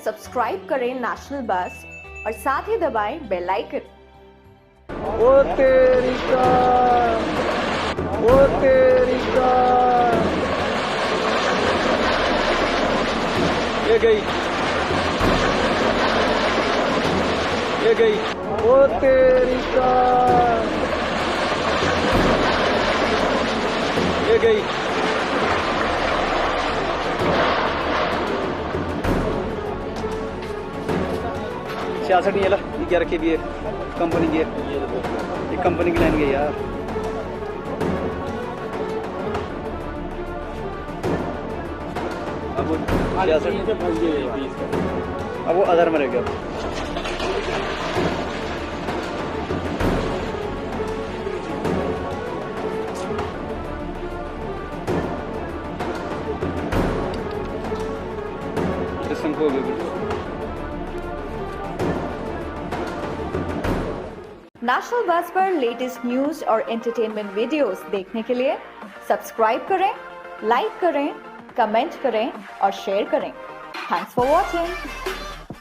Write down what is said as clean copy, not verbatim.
Subscribe करें national बस और साथ ही दबाएं बेल आइकन। ओ तेरी का, ओ तेरी का, ये गई, ये गई, ओ तेरी का, ये गई। 66 नहीं है ला, 11 की भी है, कंपनी की है, ये कंपनी की लाइन गई यार। अब वो 66, अब वो अदर में रह गया। हो गया। नेशनल बस पर लेटेस्ट न्यूज और एंटरटेनमेंट वीडियोस देखने के लिए सब्सक्राइब करें, लाइक करें, कमेंट करें और शेयर करें। Thanks for watching.